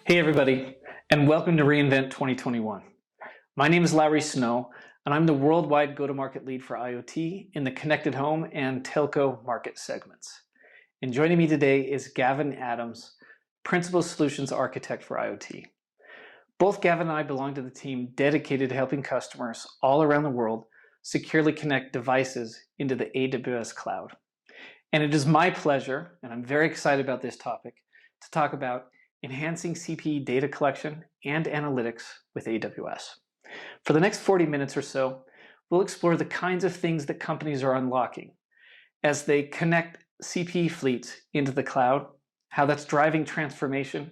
Hey everybody, and welcome to reInvent 2021. My name is Larry Snow, and I'm the worldwide go-to-market lead for IoT in the connected home and telco market segments. And joining me today is Gavin Adams, Principal Solutions Architect for IoT. Both Gavin and I belong to the team dedicated to helping customers all around the world securely connect devices into the AWS cloud. And it is my pleasure, and I'm very excited about this topic, to talk about enhancing CPE data collection and analytics with AWS. For the next 40 minutes or so, we'll explore the kinds of things that companies are unlocking as they connect CPE fleets into the cloud, how that's driving transformation,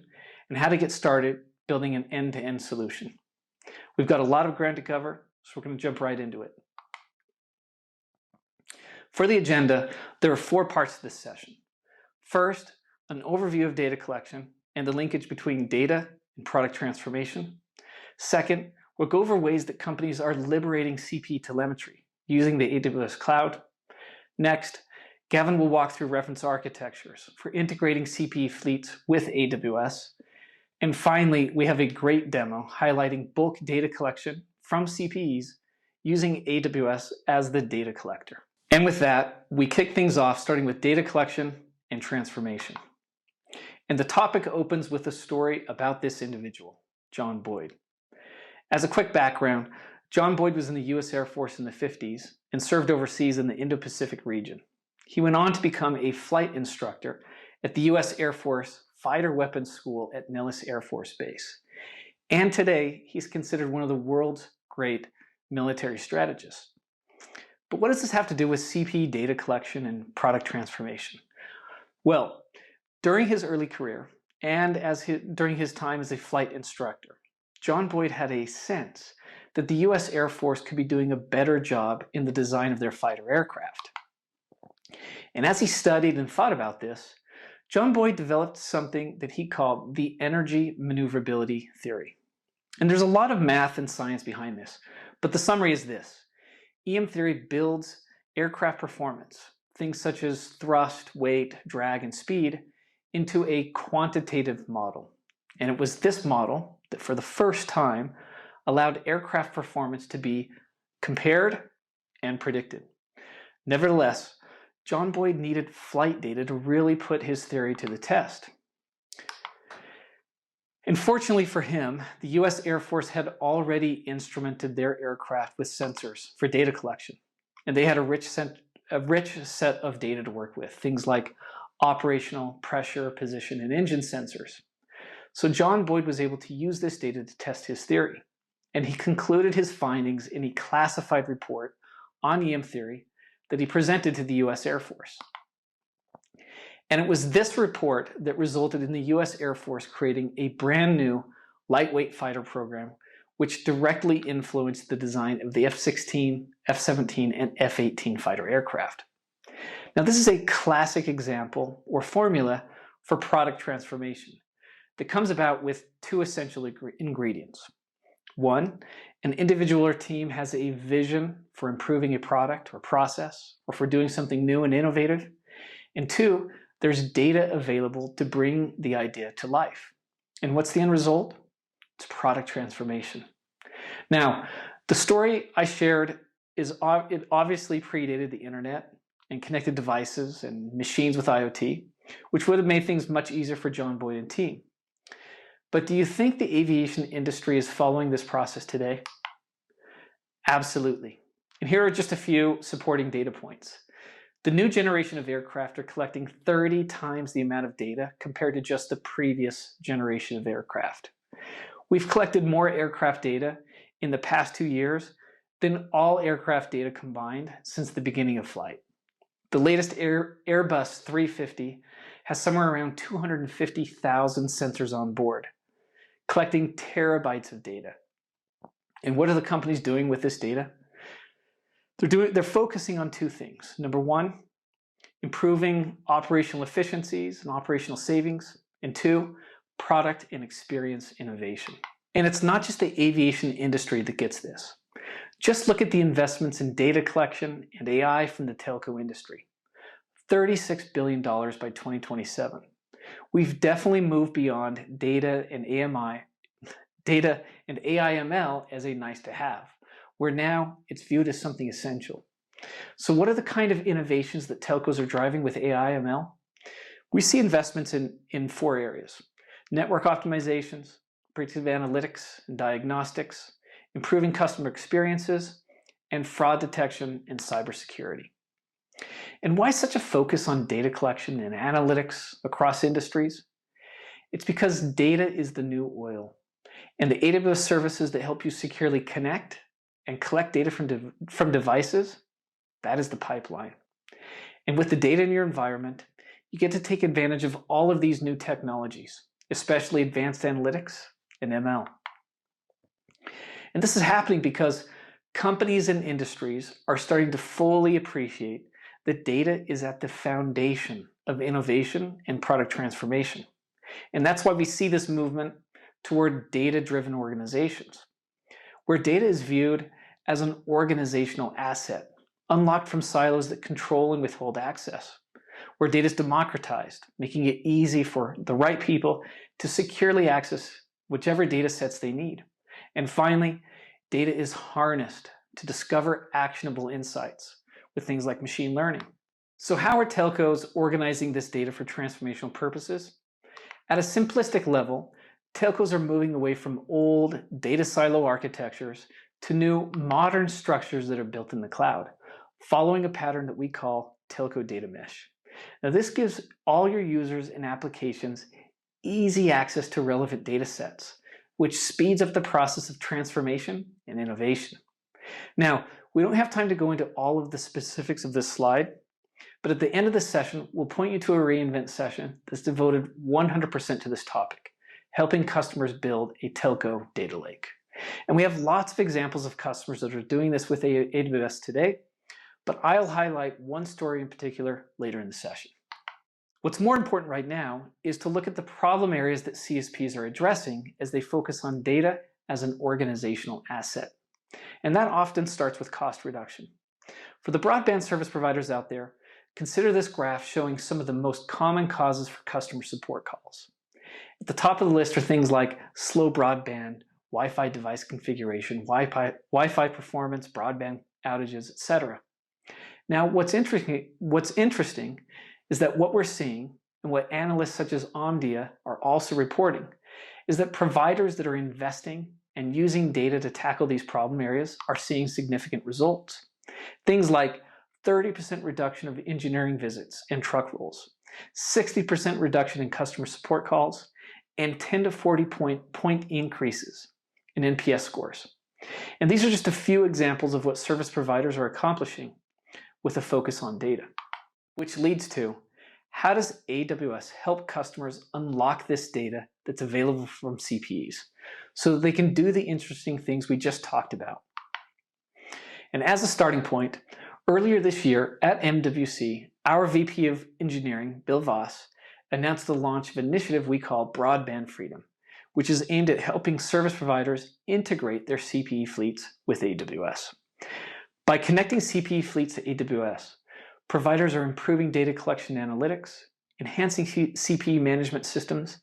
and how to get started building an end-to-end solution. We've got a lot of ground to cover, so we're going to jump right into it. For the agenda, there are 4 parts to this session. First, an overview of data collection and the linkage between data and product transformation. Second, we'll go over ways that companies are liberating CPE telemetry using the AWS cloud. Next, Gavin will walk through reference architectures for integrating CPE fleets with AWS. And finally, we have a great demo highlighting bulk data collection from CPEs using AWS as the data collector. And with that, we kick things off starting with data collection and transformation. And the topic opens with a story about this individual, John Boyd. As a quick background, John Boyd was in the US Air Force in the 50s and served overseas in the Indo-Pacific region. He went on to become a flight instructor at the US Air Force Fighter Weapons School at Nellis Air Force Base. And today, he's considered one of the world's great military strategists. But what does this have to do with CPE data collection and product transformation? Well, during his early career and during his time as a flight instructor, John Boyd had a sense that the US Air Force could be doing a better job in the design of their fighter aircraft. And as he studied and thought about this, John Boyd developed something that he called the energy maneuverability theory. And there's a lot of math and science behind this, but the summary is this. EM theory builds aircraft performance, things such as thrust, weight, drag, and speed, into a quantitative model. And it was this model that for the first time allowed aircraft performance to be compared and predicted. Nevertheless, John Boyd needed flight data to really put his theory to the test. And fortunately for him, the US Air Force had already instrumented their aircraft with sensors for data collection. And they had a rich set of data to work with, things like operational, pressure, position, and engine sensors. So John Boyd was able to use this data to test his theory. And he concluded his findings in a classified report on EM theory that he presented to the US Air Force. And it was this report that resulted in the US Air Force creating a brand new lightweight fighter program, which directly influenced the design of the F-16, F-17, and F-18 fighter aircraft. Now, this is a classic example or formula for product transformation that comes about with 2 essential ingredients. 1, an individual or team has a vision for improving a product or process, or for doing something new and innovative. And 2, there's data available to bring the idea to life. And what's the end result? It's product transformation. Now, the story I shared it obviously predated the internet and connected devices and machines with IoT, which would have made things much easier for John Boyd and team. But do you think the aviation industry is following this process today? Absolutely. And here are just a few supporting data points. The new generation of aircraft are collecting 30 times the amount of data compared to just the previous generation of aircraft. We've collected more aircraft data in the past 2 years than all aircraft data combined since the beginning of flight. The latest Airbus 350 has somewhere around 250,000 sensors on board, collecting terabytes of data. And what are the companies doing with this data? They're focusing on 2 things. Number 1, improving operational efficiencies and operational savings. And 2, product and experience innovation. And it's not just the aviation industry that gets this. Just look at the investments in data collection and AI from the telco industry. $36 billion by 2027. We've definitely moved beyond data and AI/ML as a nice to have, where now it's viewed as something essential. So what are the kind of innovations that telcos are driving with AI/ML? We see investments in 4 areas: network optimizations, predictive analytics and diagnostics, improving customer experiences, and fraud detection and cybersecurity. And why such a focus on data collection and analytics across industries? It's because data is the new oil, and the AWS services that help you securely connect and collect data from devices, that is the pipeline. And with the data in your environment, you get to take advantage of all of these new technologies, especially advanced analytics and ML. And this is happening because companies and industries are starting to fully appreciate that data is at the foundation of innovation and product transformation. And that's why we see this movement toward data-driven organizations, where data is viewed as an organizational asset, unlocked from silos that control and withhold access, where data is democratized, making it easy for the right people to securely access whichever data sets they need. And finally, data is harnessed to discover actionable insights with things like machine learning. So how are telcos organizing this data for transformational purposes? At a simplistic level, telcos are moving away from old data silo architectures to new modern structures that are built in the cloud, following a pattern that we call telco data mesh. Now this gives all your users and applications easy access to relevant data sets, which speeds up the process of transformation and innovation. Now, we don't have time to go into all of the specifics of this slide, but at the end of the session, we'll point you to a reInvent session that's devoted 100% to this topic, helping customers build a telco data lake. And we have lots of examples of customers that are doing this with AWS today, but I'll highlight one story in particular later in the session. What's more important right now is to look at the problem areas that CSPs are addressing as they focus on data as an organizational asset. And that often starts with cost reduction. For the broadband service providers out there, consider this graph showing some of the most common causes for customer support calls. At the top of the list are things like slow broadband, Wi-Fi device configuration, Wi-Fi performance, broadband outages, etc. Now, what's interesting is that what we're seeing, and what analysts such as Omdia are also reporting, is that providers that are investing and using data to tackle these problem areas are seeing significant results. Things like 30% reduction of engineering visits and truck rolls, 60% reduction in customer support calls, and 10 to 40 point increases in NPS scores. And these are just a few examples of what service providers are accomplishing with a focus on data. Which leads to, how does AWS help customers unlock this data that's available from CPEs so that they can do the interesting things we just talked about? And as a starting point, earlier this year at MWC, our VP of Engineering, Bill Voss, announced the launch of an initiative we call Broadband Freedom, which is aimed at helping service providers integrate their CPE fleets with AWS. By connecting CPE fleets to AWS, providers are improving data collection analytics, enhancing CPE management systems,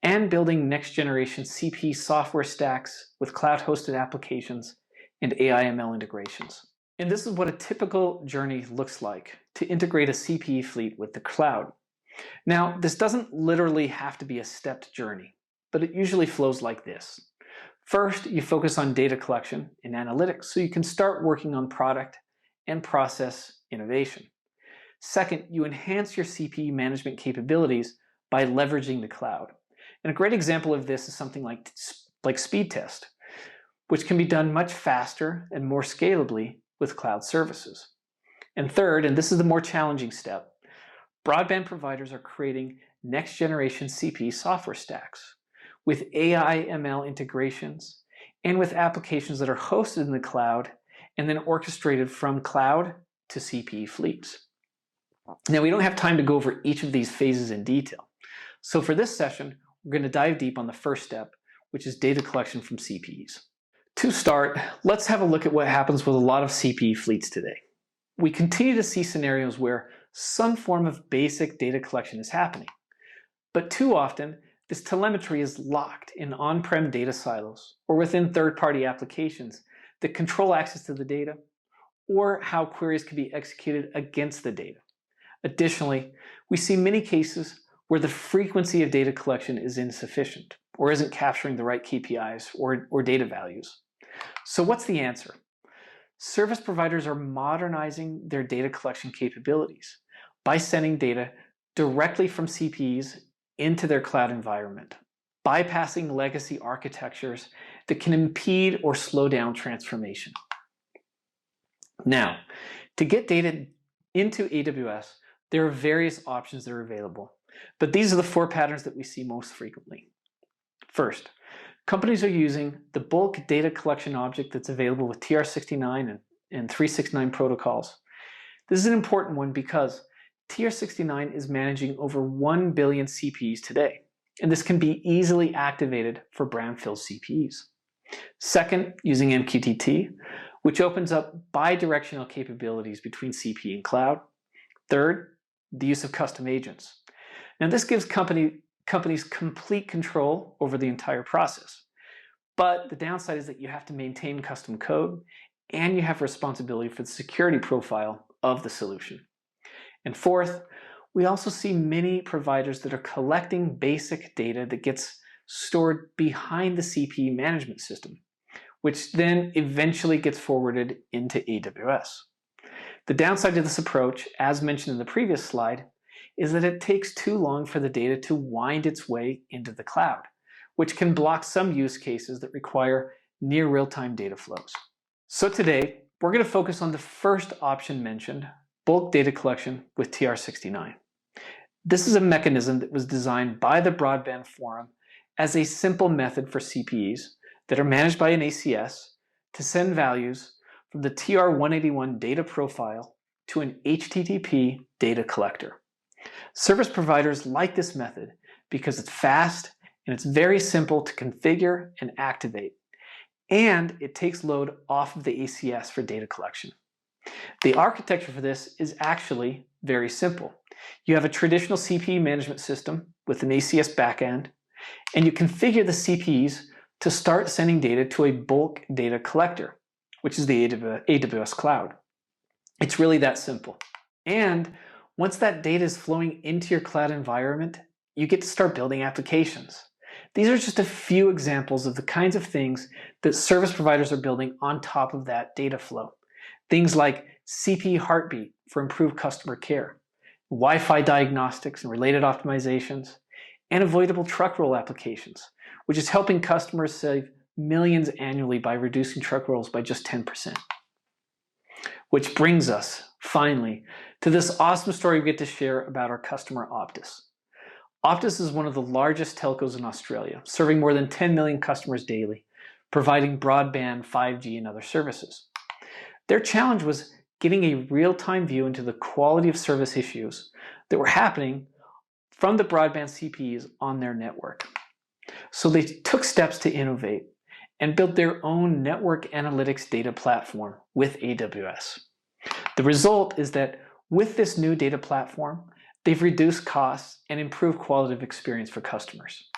and building next-generation CPE software stacks with cloud-hosted applications and AI/ML integrations. And this is what a typical journey looks like to integrate a CPE fleet with the cloud. Now, this doesn't literally have to be a stepped journey, but it usually flows like this. First, you focus on data collection and analytics so you can start working on product and process innovation. Second, you enhance your CPE management capabilities by leveraging the cloud. And a great example of this is something like Speedtest, which can be done much faster and more scalably with cloud services. And third, and this is the more challenging step, broadband providers are creating next-generation CPE software stacks with AI/ML integrations and with applications that are hosted in the cloud and then orchestrated from cloud to CPE fleets. Now, we don't have time to go over each of these phases in detail. So for this session, we're going to dive deep on the first step, which is data collection from CPEs. To start, let's have a look at what happens with a lot of CPE fleets today. We continue to see scenarios where some form of basic data collection is happening, But too often, this telemetry is locked in on-prem data silos or within third-party applications that control access to the data or how queries can be executed against the data. Additionally, we see many cases where the frequency of data collection is insufficient or isn't capturing the right KPIs or data values. So what's the answer? Service providers are modernizing their data collection capabilities by sending data directly from CPEs into their cloud environment, bypassing legacy architectures that can impede or slow down transformation. Now, to get data into AWS, there are various options that are available, but these are the 4 patterns that we see most frequently. First, companies are using the bulk data collection object that's available with TR69 and 369 protocols. This is an important one because TR69 is managing over 1 billion CPEs today, and this can be easily activated for brownfield CPEs. Second, using MQTT, which opens up bidirectional capabilities between CPE and cloud. Third, the use of custom agents. Now this gives companies complete control over the entire process. But the downside is that you have to maintain custom code and you have responsibility for the security profile of the solution. And fourth, we also see many providers that are collecting basic data that gets stored behind the CPE management system, which then eventually gets forwarded into AWS. The downside to this approach, as mentioned in the previous slide, is that it takes too long for the data to wind its way into the cloud, which can block some use cases that require near real-time data flows. So today, we're going to focus on the first option mentioned, bulk data collection with TR69. This is a mechanism that was designed by the Broadband Forum as a simple method for CPEs that are managed by an ACS to send values from the TR181 data profile to an HTTP data collector. Service providers like this method because it's fast and it's very simple to configure and activate, and it takes load off of the ACS for data collection. The architecture for this is actually very simple. You have a traditional CPE management system with an ACS backend, and you configure the CPEs to start sending data to a bulk data collector, which is the AWS cloud. It's really that simple. And once that data is flowing into your cloud environment, you get to start building applications. These are just a few examples of the kinds of things that service providers are building on top of that data flow. Things like CPE Heartbeat for improved customer care, Wi-Fi diagnostics and related optimizations, and avoidable truck roll applications, which is helping customers save millions annually by reducing truck rolls by just 10%. Which brings us, finally, to this awesome story we get to share about our customer Optus. Optus is one of the largest telcos in Australia, serving more than 10 million customers daily, providing broadband, 5G, and other services. Their challenge was getting a real-time view into the quality of service issues that were happening from the broadband CPEs on their network. So they took steps to innovate and built their own network analytics data platform with AWS. The result is that with this new data platform, they've reduced costs and improved quality of experience for customers.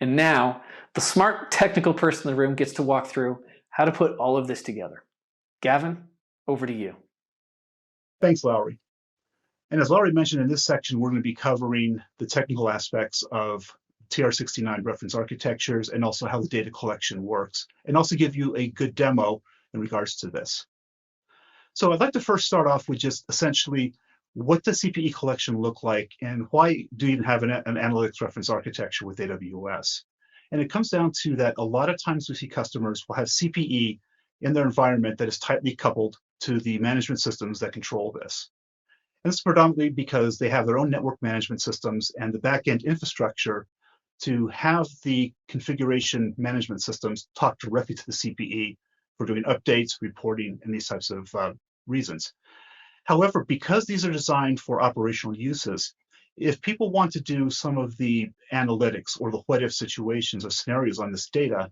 And now, the smart technical person in the room gets to walk through how to put all of this together. Gavin, over to you. Thanks, Lowry. And as Lowry mentioned, in this section, we're going to be covering the technical aspects of TR69 reference architectures and also how the data collection works, and also give you a good demo in regards to this. So I'd like to first start off with just essentially what does CPE collection look like and why do you even have an analytics reference architecture with AWS? And it comes down to that a lot of times we see customers will have CPE in their environment that is tightly coupled to the management systems that control this. And this is predominantly because they have their own network management systems and the backend infrastructure to have the configuration management systems talk directly to the CPE for doing updates, reporting, and these types of reasons. However, because these are designed for operational uses, if people want to do some of the analytics or the what-if situations or scenarios on this data,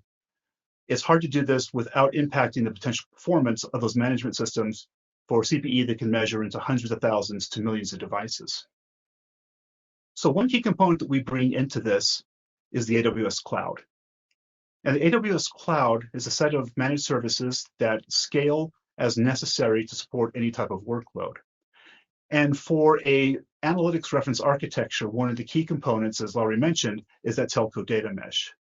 it's hard to do this without impacting the potential performance of those management systems for CPE that can measure into hundreds of thousands to millions of devices. So one key component that we bring into this is the AWS Cloud. And the AWS Cloud is a set of managed services that scale as necessary to support any type of workload. And for a analytics reference architecture, one of the key components, as Laurie mentioned, is that telco data mesh.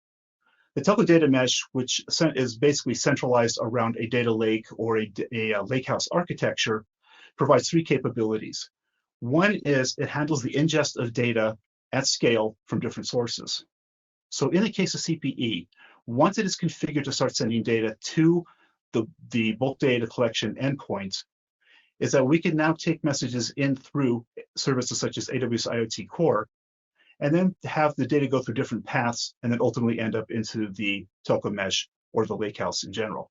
The telco data mesh, which is basically centralized around a data lake or a lakehouse architecture, provides three capabilities. One is it handles the ingest of data at scale from different sources. So in the case of CPE, once it is configured to start sending data to the bulk data collection endpoints, is that we can now take messages in through services such as AWS IoT Core, and then have the data go through different paths and then ultimately end up into the telco mesh or the lakehouse in general.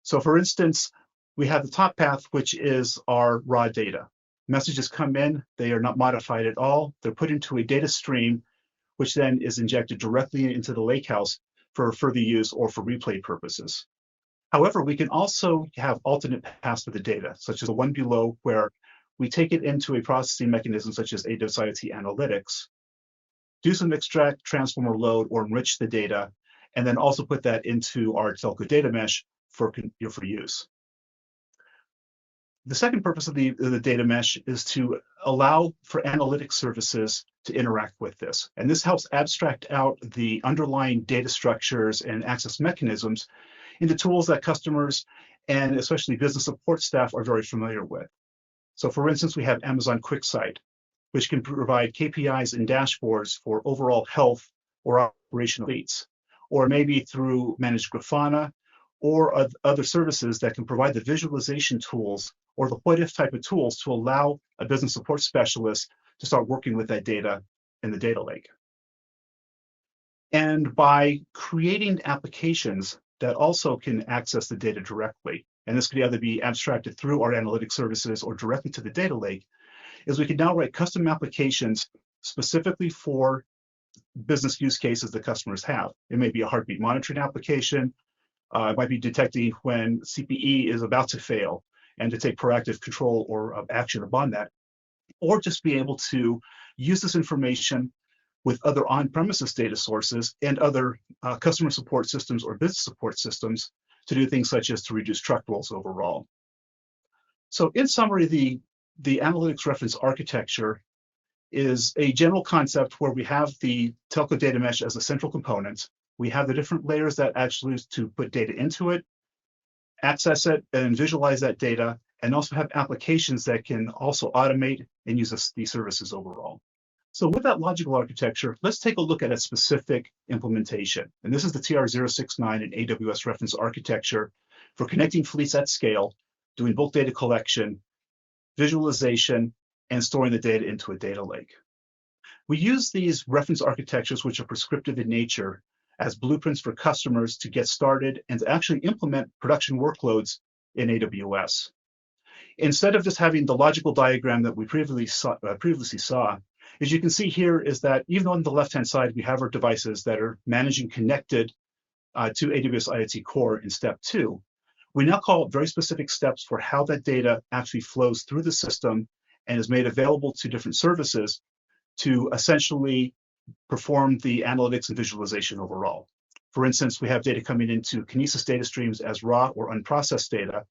So for instance, we have the top path, which is our raw data. Messages come in, they are not modified at all. They're put into a data stream, which then is injected directly into the lakehouse for further use or for replay purposes. However, we can also have alternate paths for the data, such as the one below, where we take it into a processing mechanism such as AWS IoT Analytics, do some extract, transform, or load, or enrich the data, and then also put that into our telco data mesh for use. The second purpose of the data mesh is to allow for analytics services to interact with this. And this helps abstract out the underlying data structures and access mechanisms into tools that customers and especially business support staff are very familiar with. So for instance, we have Amazon QuickSight, which can provide KPIs and dashboards for overall health or operational fleets, or maybe through Managed Grafana or other services that can provide the visualization tools or the what-if type of tools to allow a business support specialist to start working with that data in the data lake. And by creating applications that also can access the data directly, and this could either be abstracted through our analytic services or directly to the data lake, is we can now write custom applications specifically for business use cases that customers have. It may be a heartbeat monitoring application. It might be detecting when CPE is about to fail and to take proactive control or action upon that, or just be able to use this information with other on-premises data sources and other customer support systems or business support systems to do things such as to reduce truck rolls overall. So in summary, the analytics reference architecture is a general concept where we have the telco data mesh as a central component. We have the different layers that actually use to put data into it, access it, and visualize that data, and also have applications that can also automate and use these services overall. So with that logical architecture, let's take a look at a specific implementation. And this is the TR069 and AWS reference architecture for connecting fleets at scale, doing bulk data collection, visualization, and storing the data into a data lake. We use these reference architectures, which are prescriptive in nature, as blueprints for customers to get started and to actually implement production workloads in AWS. Instead of just having the logical diagram that we previously saw, as you can see here is that even on the left-hand side, we have our devices that are managing connected to AWS IoT Core in step 2. We now call it very specific steps for how that data actually flows through the system and is made available to different services to essentially perform the analytics and visualization overall. For instance, we have data coming into Kinesis data streams as raw or unprocessed data,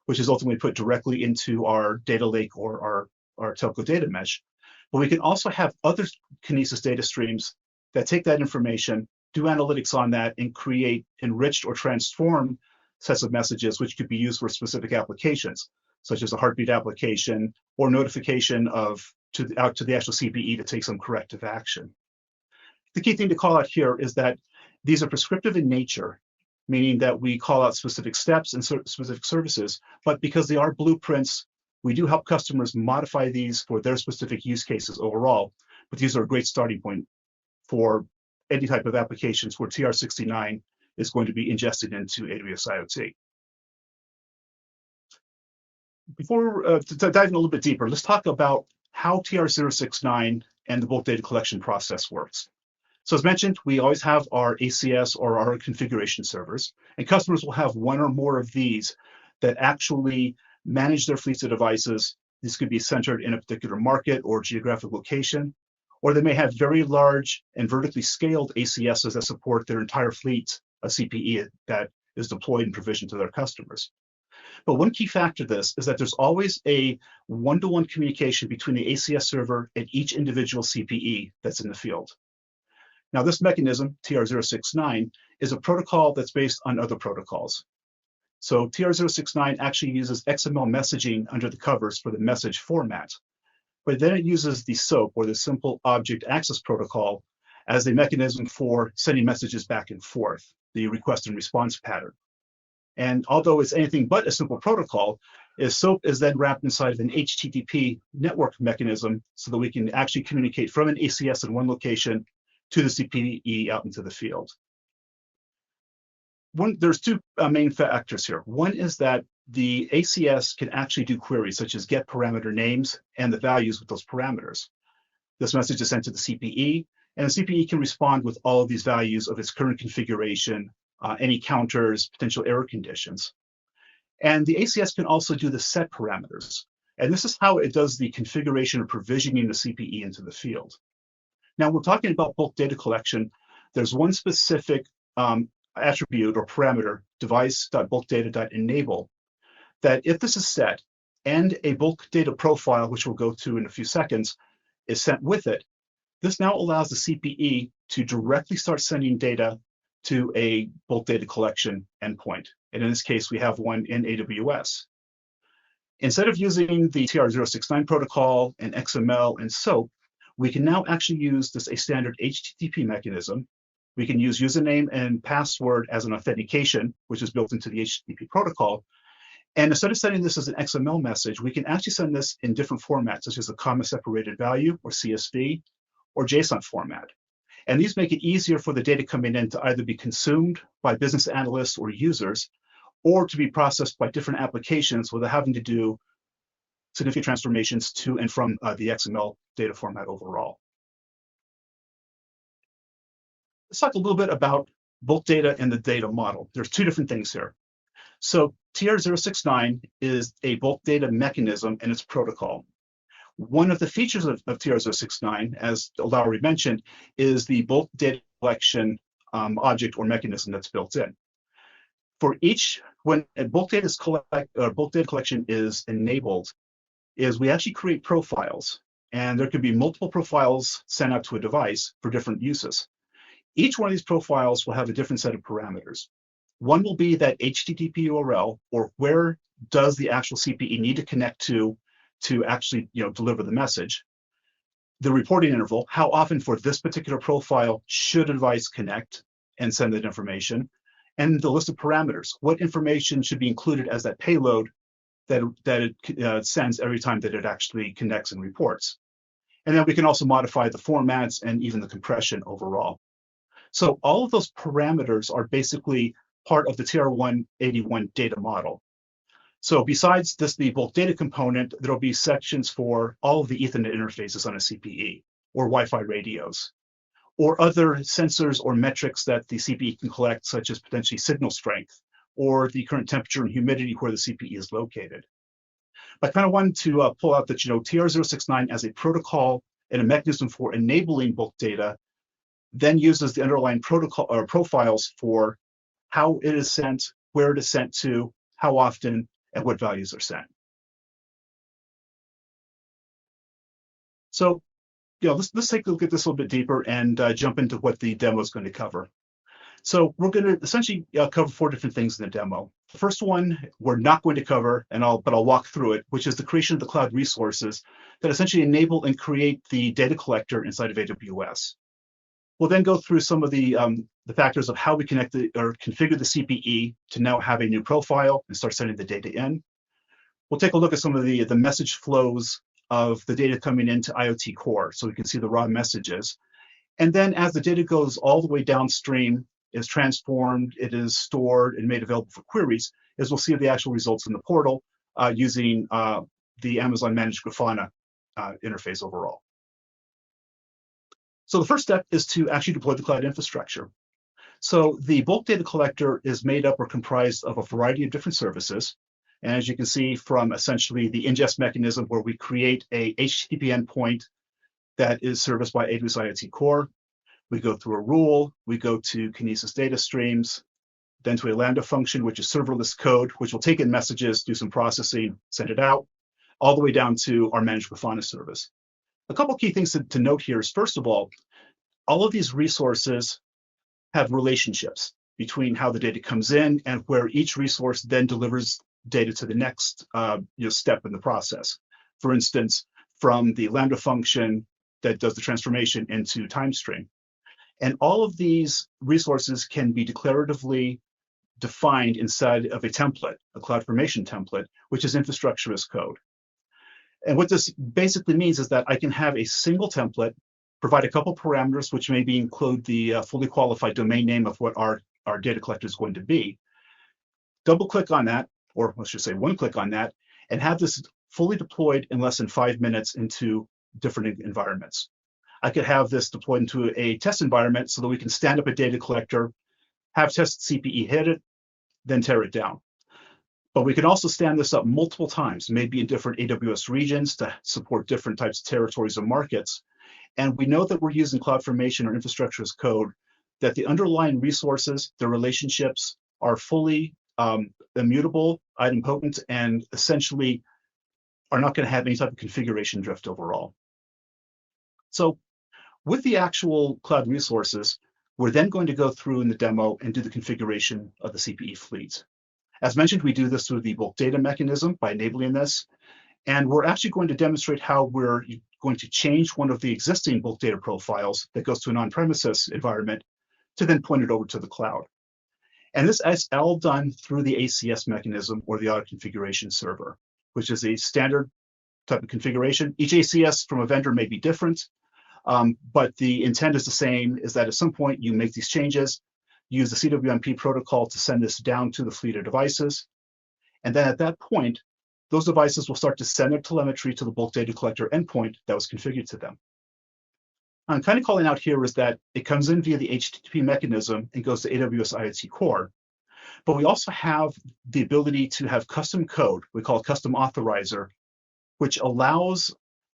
which is ultimately put directly into our data lake or our telco data mesh. But we can also have other Kinesis data streams that take that information, do analytics on that, and create enriched or transformed sets of messages which could be used for specific applications, such as a heartbeat application or notification out to the actual CPE to take some corrective action. The key thing to call out here is that these are prescriptive in nature, meaning that we call out specific steps and specific services, but because they are blueprints, we do help customers modify these for their specific use cases overall, but these are a great starting point for any type of applications where TR69 is going to be ingested into AWS IoT. Before to dive in a little bit deeper, let's talk about how TR069 and the bulk data collection process works. So as mentioned, we always have our ACS or our configuration servers, and customers will have one or more of these that actually manage their fleets of devices. This could be centered in a particular market or geographic location, or they may have very large and vertically scaled ACSs that support their entire fleet of CPE that is deployed and provisioned to their customers. But one key factor to this is that there's always a one-to-one communication between the ACS server and each individual CPE that's in the field. Now, this mechanism, TR069, is a protocol that's based on other protocols. So TR069 actually uses XML messaging under the covers for the message format, but then it uses the SOAP, or the Simple Object Access Protocol, as a mechanism for sending messages back and forth, the request and response pattern. And although it's anything but a simple protocol, SOAP is then wrapped inside of an HTTP network mechanism so that we can actually communicate from an ACS in one location to the CPE out into the field. There's two main factors here. One is that the ACS can actually do queries such as get parameter names and the values with those parameters. This message is sent to the CPE, and the CPE can respond with all of these values of its current configuration, any counters, potential error conditions. And the ACS can also do the set parameters. And this is how it does the configuration or provisioning the CPE into the field. Now, we're talking about bulk data collection. There's one specific attribute or parameter, device.bulkdata.enable, that if this is set and a bulk data profile, which we'll go to in a few seconds, is sent with it, this now allows the CPE to directly start sending data to a bulk data collection endpoint. And in this case, we have one in AWS. Instead of using the TR069 protocol and XML and SOAP, we can now actually use a standard HTTP mechanism. We can use username and password as an authentication, which is built into the HTTP protocol. And instead of sending this as an XML message, we can actually send this in different formats, such as a comma-separated value, or CSV, or JSON format. And these make it easier for the data coming in to either be consumed by business analysts or users, or to be processed by different applications without having to do significant transformations to and from the XML data format overall. Let's talk a little bit about bulk data and the data model. There's two different things here. So TR069 is a bulk data mechanism and its protocol. One of the features of TR069, as Lowry mentioned, is the bulk data collection object or mechanism that's built in. For each, when a bulk data collection is enabled, we actually create profiles, and there could be multiple profiles sent out to a device for different uses. Each one of these profiles will have a different set of parameters. One will be that HTTP URL, or where does the actual CPE need to connect to actually deliver the message. The reporting interval, how often for this particular profile should a device connect and send that information, and the list of parameters. What information should be included as that payload that it sends every time that it actually connects and reports. And then we can also modify the formats and even the compression overall. So all of those parameters are basically part of the TR181 data model. So besides the bulk data component, there'll be sections for all of the Ethernet interfaces on a CPE, or Wi-Fi radios, or other sensors or metrics that the CPE can collect, such as potentially signal strength, or the current temperature and humidity where the CPE is located. I kind of wanted to pull out that TR069 as a protocol and a mechanism for enabling bulk data, then uses the underlying protocol or profiles for how it is sent, where it is sent to, how often, and what values are sent. So, let's take a look at this a little bit deeper and jump into what the demo is going to cover. So we're going to essentially cover four different things in the demo. The first one we're not going to cover, but I'll walk through it, which is the creation of the cloud resources that essentially enable and create the data collector inside of AWS. We'll then go through some of the factors of how we connect or configure the CPE to now have a new profile and start sending the data in. We'll take a look at some of the message flows of the data coming into IoT Core, so we can see the raw messages. And then as the data goes all the way downstream, is transformed, it is stored and made available for queries, as we'll see the actual results in the portal using the Amazon Managed Grafana interface overall. So the first step is to actually deploy the cloud infrastructure. So the bulk data collector is made up or comprised of a variety of different services. And as you can see from essentially the ingest mechanism where we create a HTTP endpoint that is serviced by AWS IoT Core. We go through a rule, we go to Kinesis data streams, then to a Lambda function, which is serverless code, which will take in messages, do some processing, send it out, all the way down to our managed Grafana service. A couple key things to note here is, first of all of these resources have relationships between how the data comes in and where each resource then delivers data to the next step in the process. For instance, from the Lambda function that does the transformation into TimeStream. And all of these resources can be declaratively defined inside of a template, a CloudFormation template, which is infrastructure as code. And what this basically means is that I can have a single template, provide a couple parameters, which maybe include the fully qualified domain name of what our data collector is going to be, double click on that, or let's just say one click on that, and have this fully deployed in less than 5 minutes into different environments. I could have this deployed into a test environment so that we can stand up a data collector, have test CPE hit it, then tear it down. But we can also stand this up multiple times, maybe in different AWS regions to support different types of territories or markets. And we know that we're using CloudFormation or infrastructure as code, that the underlying resources, the relationships are fully immutable, idempotent, and essentially are not going to have any type of configuration drift overall. So with the actual cloud resources, we're then going to go through in the demo and do the configuration of the CPE fleet. As mentioned, we do this through the bulk data mechanism by enabling this. And we're actually going to demonstrate how we're going to change one of the existing bulk data profiles that goes to an on-premises environment to then point it over to the cloud. And this is all done through the ACS mechanism, or the auto configuration server, which is a standard type of configuration. Each ACS from a vendor may be different, but the intent is the same, is that at some point you make these changes, use the CWMP protocol to send this down to the fleet of devices. And then at that point, those devices will start to send their telemetry to the bulk data collector endpoint that was configured to them. I'm kind of calling out here is that it comes in via the HTTP mechanism and goes to AWS IoT Core. But we also have the ability to have custom code, we call it custom authorizer, which allows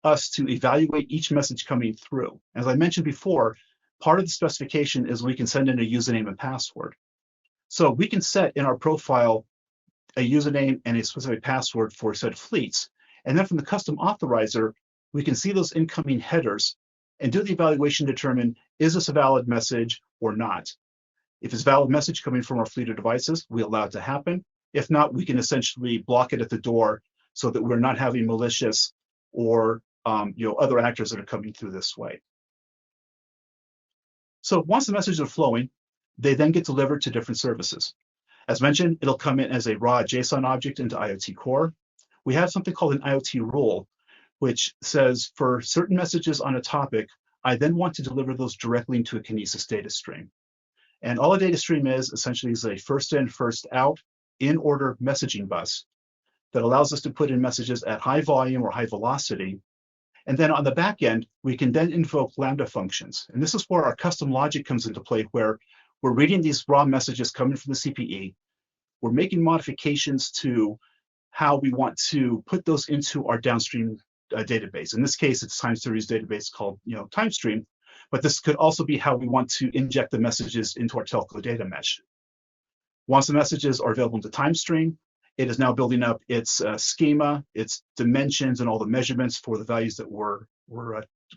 us to evaluate each message coming through. As I mentioned before, part of the specification is we can send in a username and password. So we can set in our profile a username and a specific password for a set of fleets. And then from the custom authorizer, we can see those incoming headers and do the evaluation to determine, is this a valid message or not? If it's a valid message coming from our fleet of devices, we allow it to happen. If not, we can essentially block it at the door so that we're not having malicious or other actors that are coming through this way. So once the messages are flowing, they then get delivered to different services. As mentioned, it'll come in as a raw JSON object into IoT Core. We have something called an IoT rule, which says for certain messages on a topic, I then want to deliver those directly into a Kinesis data stream. And all a data stream is essentially is a first in, first out, in order messaging bus that allows us to put in messages at high volume or high velocity. And then on the back end, we can then invoke Lambda functions. And this is where our custom logic comes into play, where we're reading these raw messages coming from the CPE. We're making modifications to how we want to put those into our downstream database. In this case, it's time series database called TimeStream, but this could also be how we want to inject the messages into our telco data mesh. Once the messages are available to TimeStream, it is now building up its schema, its dimensions, and all the measurements for the values that we're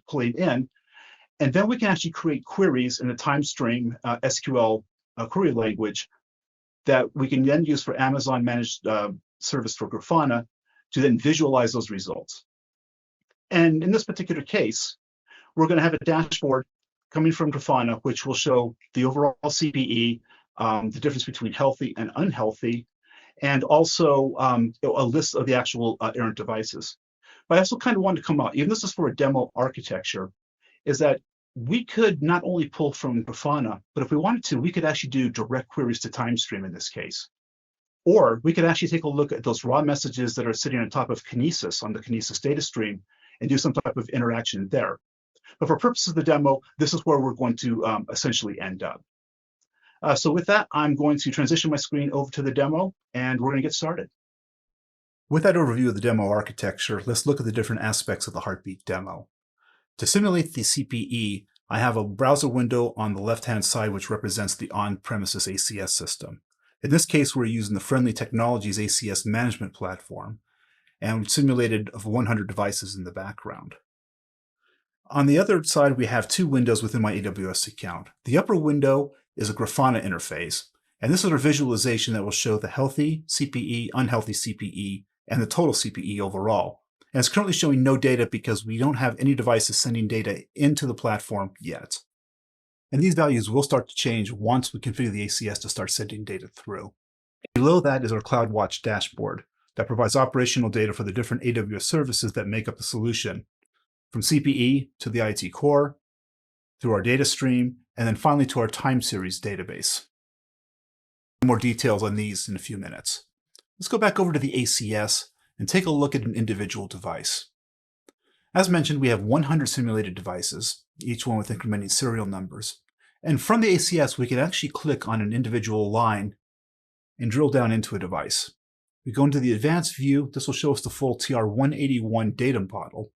pulling in. And then we can actually create queries in the TimeStream SQL query language that we can then use for Amazon Managed Service for Grafana to then visualize those results. And in this particular case, we're going to have a dashboard coming from Grafana, which will show the overall CPE, the difference between healthy and unhealthy, and also a list of the actual errant devices. But I also kind of wanted to come out, even this is for a demo architecture, is that we could not only pull from Grafana, but if we wanted to, we could actually do direct queries to TimeStream in this case. Or we could actually take a look at those raw messages that are sitting on top of Kinesis on the Kinesis data stream and do some type of interaction there. But for purposes of the demo, this is where we're going to essentially end up. So with that, I'm going to transition my screen over to the demo, and we're going to get started. With that overview of the demo architecture, let's look at the different aspects of the Heartbeat demo. To simulate the CPE, I have a browser window on the left-hand side which represents the on-premises ACS system. In this case, we're using the Friendly Technologies ACS management platform, and we've simulated of 100 devices in the background. On the other side, we have two windows within my AWS account. The upper window is a Grafana interface, and this is a visualization that will show the healthy CPE, unhealthy CPE, and the total CPE overall. And it's currently showing no data because we don't have any devices sending data into the platform yet. And these values will start to change once we configure the ACS to start sending data through. Below that is our CloudWatch dashboard that provides operational data for the different AWS services that make up the solution, from CPE to the IoT Core, through our data stream, and then finally to our time series database. More details on these in a few minutes. Let's go back over to the ACS and take a look at an individual device. As mentioned, we have 100 simulated devices, each one with incrementing serial numbers. And from the ACS, we can actually click on an individual line and drill down into a device. We go into the advanced view. This will show us the full TR-181 data model.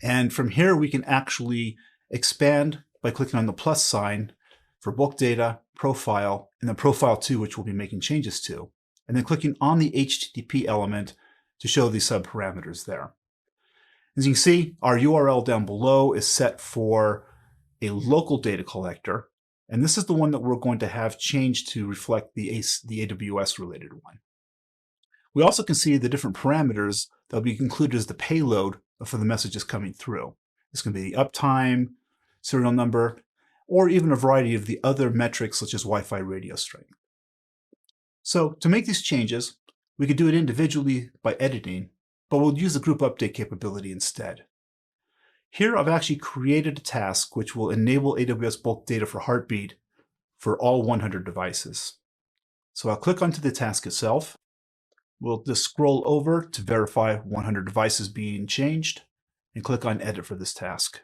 And from here, we can actually expand by clicking on the plus sign for bulk data, profile, and then profile 2, which we'll be making changes to, and then clicking on the HTTP element to show the subparameters there. As you can see, our URL down below is set for a local data collector, and this is the one that we're going to have changed to reflect the AWS related one. We also can see the different parameters that will be included as the payload for the messages coming through. This can be the uptime, serial number, or even a variety of the other metrics such as Wi-Fi radio strength. So to make these changes, we could do it individually by editing, but we'll use the group update capability instead. Here I've actually created a task which will enable AWS bulk data for Heartbeat for all 100 devices. So I'll click onto the task itself. We'll just scroll over to verify 100 devices being changed and click on Edit for this task.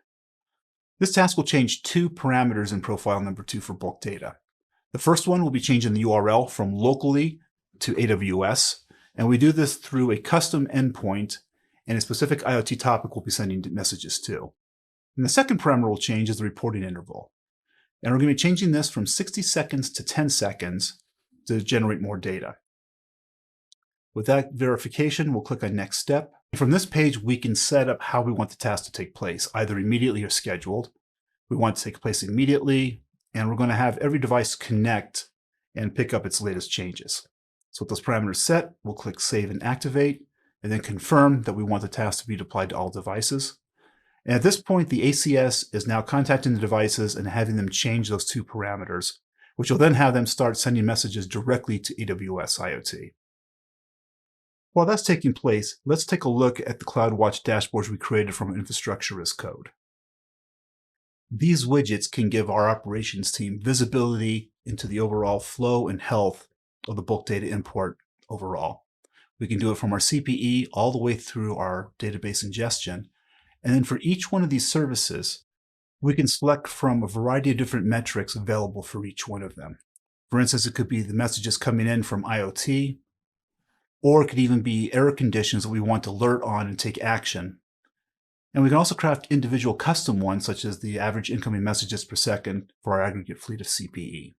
This task will change two parameters in profile number 2 for bulk data. The first one will be changing the URL from locally to AWS, and we do this through a custom endpoint and a specific IoT topic we'll be sending messages to. And the second parameter will change is the reporting interval. And we're going to be changing this from 60 seconds to 10 seconds to generate more data. With that verification, we'll click on Next Step. From this page, we can set up how we want the task to take place, either immediately or scheduled. We want it to take place immediately, and we're going to have every device connect and pick up its latest changes. So with those parameters set, we'll click Save and Activate, and then confirm that we want the task to be deployed to all devices. And at this point, the ACS is now contacting the devices and having them change those two parameters, which will then have them start sending messages directly to AWS IoT. While that's taking place, let's take a look at the CloudWatch dashboards we created from infrastructure as code. These widgets can give our operations team visibility into the overall flow and health of the bulk data import overall. We can do it from our CPE all the way through our database ingestion. And then for each one of these services, we can select from a variety of different metrics available for each one of them. For instance, it could be the messages coming in from IoT, or it could even be error conditions that we want to alert on and take action. And we can also craft individual custom ones, such as the average incoming messages per second for our aggregate fleet of CPE.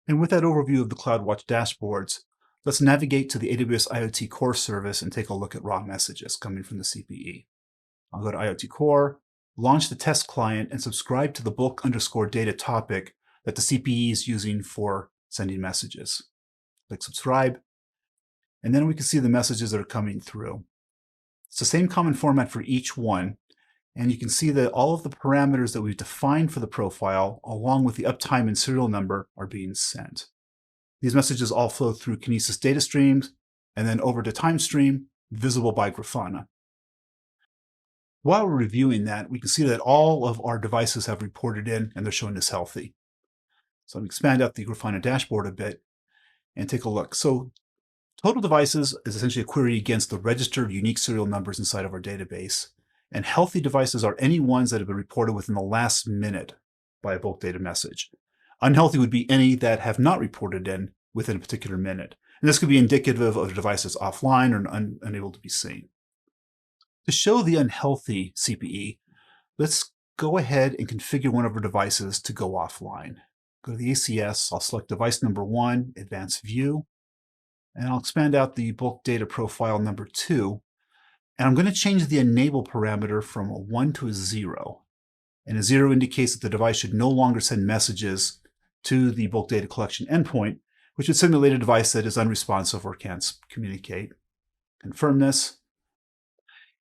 And with that overview of the CloudWatch dashboards, let's navigate to the AWS IoT Core service and take a look at raw messages coming from the CPE. I'll go to IoT Core, launch the test client, and subscribe to the bulk_data topic that the CPE is using for sending messages. Click Subscribe, and then we can see the messages that are coming through. It's the same common format for each one, and you can see that all of the parameters that we've defined for the profile, along with the uptime and serial number, are being sent. These messages all flow through Kinesis data streams, and then over to TimeStream, visible by Grafana. While we're reviewing that, we can see that all of our devices have reported in, and they're showing us healthy. So I'm expand out the Grafana dashboard a bit and take a look. So total devices is essentially a query against the registered unique serial numbers inside of our database. And healthy devices are any ones that have been reported within the last minute by a bulk data message. Unhealthy would be any that have not reported in within a particular minute. And this could be indicative of a device that's offline or unable to be seen. To show the unhealthy CPE, let's go ahead and configure one of our devices to go offline. Go to the ACS, I'll select device number 1, Advanced View, and I'll expand out the bulk data profile number 2, and I'm going to change the enable parameter from a 1 to a 0. And a 0 indicates that the device should no longer send messages to the bulk data collection endpoint, which would simulate a device that is unresponsive or can't communicate. Confirm this.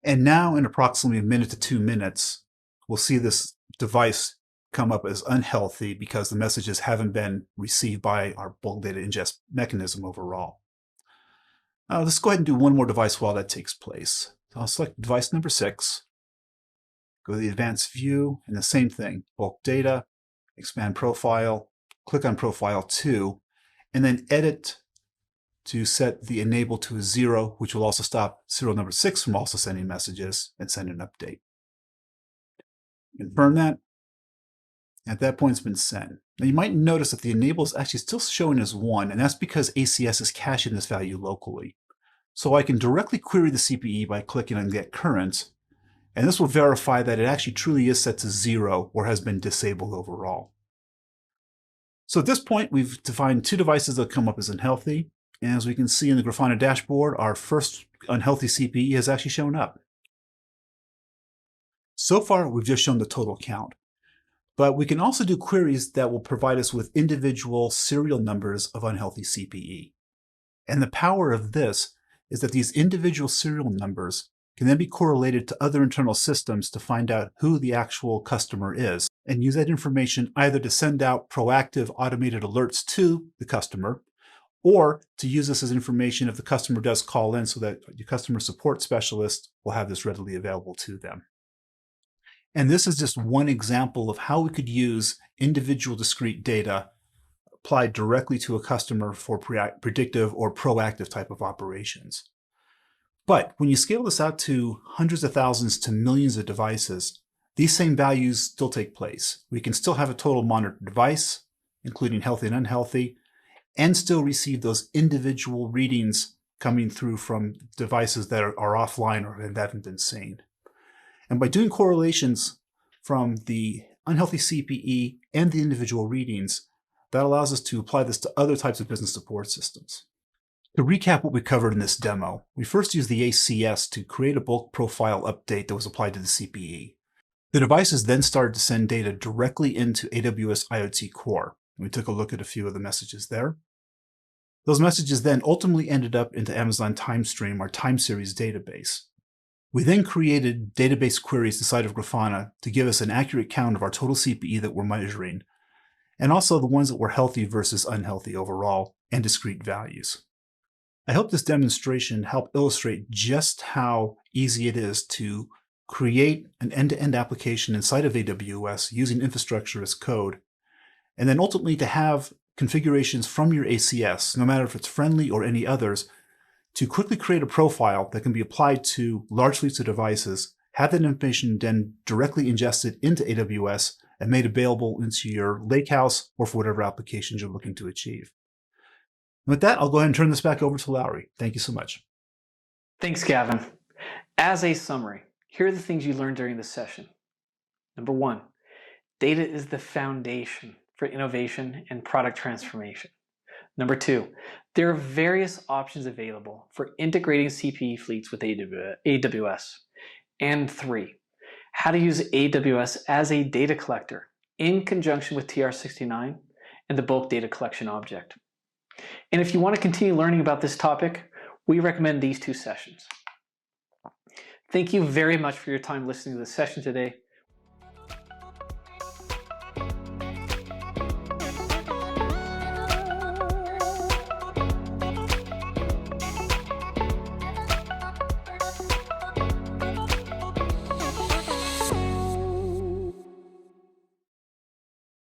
And now in approximately 1 minute to 2 minutes, we'll see this device come up as unhealthy because the messages haven't been received by our bulk data ingest mechanism overall. Let's go ahead and do one more device while that takes place. So I'll select device number 6, go to the advanced view, and the same thing, bulk data, expand profile, click on profile 2, and then edit to set the enable to a 0, which will also stop serial number 6 from also sending messages and send an update. Confirm that. At that point, it's been sent. Now you might notice that the enable is actually still showing as 1, and that's because ACS is caching this value locally. So I can directly query the CPE by clicking on Get Current, and this will verify that it actually truly is set to 0 or has been disabled overall. So at this point, we've defined 2 devices that come up as unhealthy, and as we can see in the Grafana dashboard, our first unhealthy CPE has actually shown up. So far, we've just shown the total count. But we can also do queries that will provide us with individual serial numbers of unhealthy CPE. And the power of this is that these individual serial numbers can then be correlated to other internal systems to find out who the actual customer is, and use that information either to send out proactive automated alerts to the customer, or to use this as information if the customer does call in so that your customer support specialist will have this readily available to them. And this is just one example of how we could use individual discrete data applied directly to a customer for predictive or proactive type of operations. But when you scale this out to hundreds of thousands to millions of devices, these same values still take place. We can still have a total monitored device, including healthy and unhealthy, and still receive those individual readings coming through from devices that are offline or that haven't been seen. And by doing correlations from the unhealthy CPE and the individual readings, that allows us to apply this to other types of business support systems. To recap what we covered in this demo, we first used the ACS to create a bulk profile update that was applied to the CPE. The devices then started to send data directly into AWS IoT Core. We took a look at a few of the messages there. Those messages then ultimately ended up into Amazon TimeStream, our time series database. We then created database queries inside of Grafana to give us an accurate count of our total CPE that we're measuring, and also the ones that were healthy versus unhealthy overall, and discrete values. I hope this demonstration helped illustrate just how easy it is to create an end-to-end application inside of AWS using infrastructure as code, and then ultimately to have configurations from your ACS, no matter if it's friendly or any others, to quickly create a profile that can be applied to large fleets of devices, have that information then directly ingested into AWS and made available into your lakehouse or for whatever applications you're looking to achieve. With that, I'll go ahead and turn this back over to Lowry. Thank you so much. Thanks, Gavin. As a summary, here are the things you learned during this session. Number 1, data is the foundation for innovation and product transformation. Number 2, there are various options available for integrating CPE fleets with AWS. And 3, how to use AWS as a data collector in conjunction with TR69 and the bulk data collection object. And if you want to continue learning about this topic, we recommend these 2 sessions. Thank you very much for your time listening to this session today.